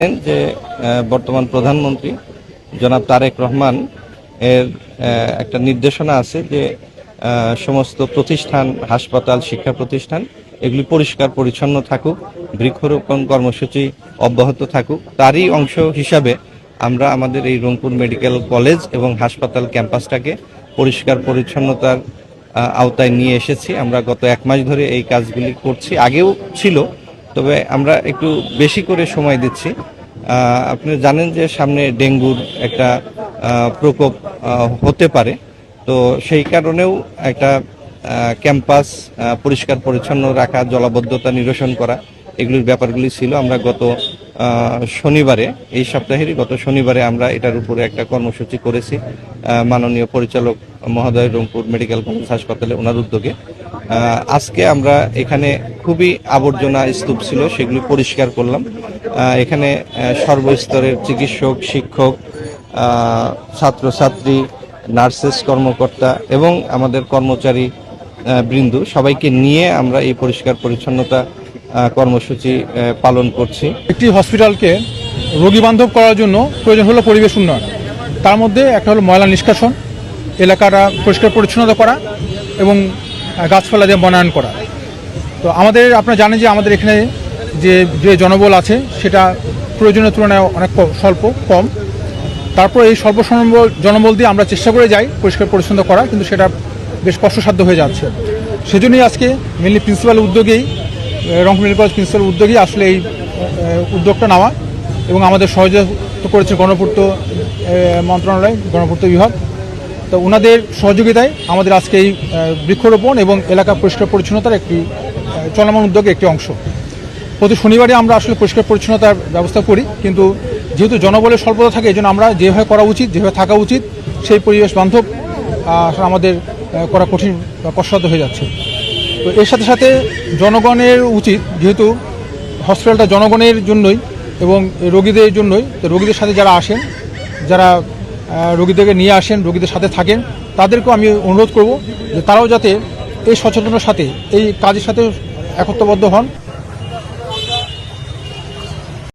যে বর্তমান প্রধানমন্ত্রী জনাব তারেক রহমান এর একটা নির্দেশনা আছে যে সমস্ত প্রতিষ্ঠান, হাসপাতাল, শিক্ষা প্রতিষ্ঠান এগুলি পরিষ্কার পরিচ্ছন্ন থাকুক, বৃক্ষরোপণ কর্মসূচি অব্যাহত থাকুক। তারই অংশ হিসাবে আমরা আমাদের এই রংপুর মেডিকেল কলেজ এবং হাসপাতাল ক্যাম্পাসটাকে পরিষ্কার পরিচ্ছন্নতার আওতায় নিয়ে এসেছি। আমরা গত 1 মাস ধরে এই কাজগুলি করছি, আগেও ছিল, তবে আমরা একটু বেশি করে সময় দিচ্ছি। আপনি জানেন যে সামনে ডেঙ্গুর একটা প্রকোপ হতে পারে, তো সেই কারণেও একটা ক্যাম্পাস পরিষ্কার পরিচ্ছন্ন রাখা, জলাবদ্ধতা নিরসন করা, এগুলির ব্যাপারগুলি ছিল। আমরা গত শনিবারে, এই সপ্তাহেরই গত শনিবারে আমরা এটার উপরে একটা কর্মসূচি করেছি মাননীয় পরিচালক মহোদয় রংপুর মেডিকেল কলেজ হাসপাতালে, ওনার উদ্যোগে। আজকে আমরা এখানে খুবই আবর্জনা স্তূপ ছিল, সেগুলি পরিষ্কার করলাম। এখানে সর্বস্তরের চিকিৎসক, শিক্ষক, ছাত্রছাত্রী, নার্সেস কর্মকর্তা এবং আমাদের কর্মচারী বৃন্দ সবাইকে নিয়ে আমরা এই পরিষ্কার পরিচ্ছন্নতা কর্মসূচি পালন করছি। একটি হসপিটালকে রোগী বান্ধব করার জন্য প্রয়োজন হলো পরিবেশ উন্নয়ন। তার মধ্যে একটা হলো ময়লা নিষ্কাশন, এলাকাটা পরিষ্কার পরিচ্ছন্নতা করা এবং গাছপালা দিয়ে বনায়ন করা। তো আপনারা জানেন যে আমাদের এখানে যে জনবল আছে সেটা প্রয়োজনের তুলনায় অনেক স্বল্প, কম। তারপর এই স্বল্প জনবল দিয়ে আমরা চেষ্টা করে যাই পরিষ্কার পরিচ্ছন্ন করা, কিন্তু সেটা বেশ কষ্টসাধ্য হয়ে যাচ্ছে। সেজন্যই আজকে মেনলি প্রিন্সিপালের উদ্যোগেই, রংপুর মেডিকেল কলেজ প্রিন্সিপাল উদ্যোগেই আসলে এই উদ্যোগটা নেওয়া, এবং আমাদের সহযোগিতা করেছে গণপূর্ত মন্ত্রণালয়, গণপূর্ত বিভাগ। তো ওনাদের সহযোগিতায় আমাদের আজকে এই বৃক্ষরোপণ এবং এলাকা পরিষ্কার পরিচ্ছন্নতার একটি চলমান উদ্যোগের একটি অংশ। প্রতি শনিবারে আমরা আসলে পরিষ্কার পরিচ্ছন্নতার ব্যবস্থা করি, কিন্তু যেহেতু জনবলের স্বল্পতা থাকে, এই জন্য আমরা যেভাবে করা উচিত, যেভাবে থাকা উচিত, সেই পরিবেশ বান্ধব আমাদের করা কঠিন বা কষ্টসাধ্য হয়ে যাচ্ছে। তো এর সাথে সাথে জনগণের উচিত, যেহেতু হসপিটালটা জনগণের জন্যই এবং রোগীদের জন্যই, তো রোগীদের সাথে যারা আসেন, যারা রোগীদেরকে নিয়ে আসেন, রোগীদের সাথে থাকেন, তাদেরকেও আমি অনুরোধ করব যে তারাও যাতে এই সচেতনতার সাথে, এই কাজের সাথে একত্রবদ্ধ হন।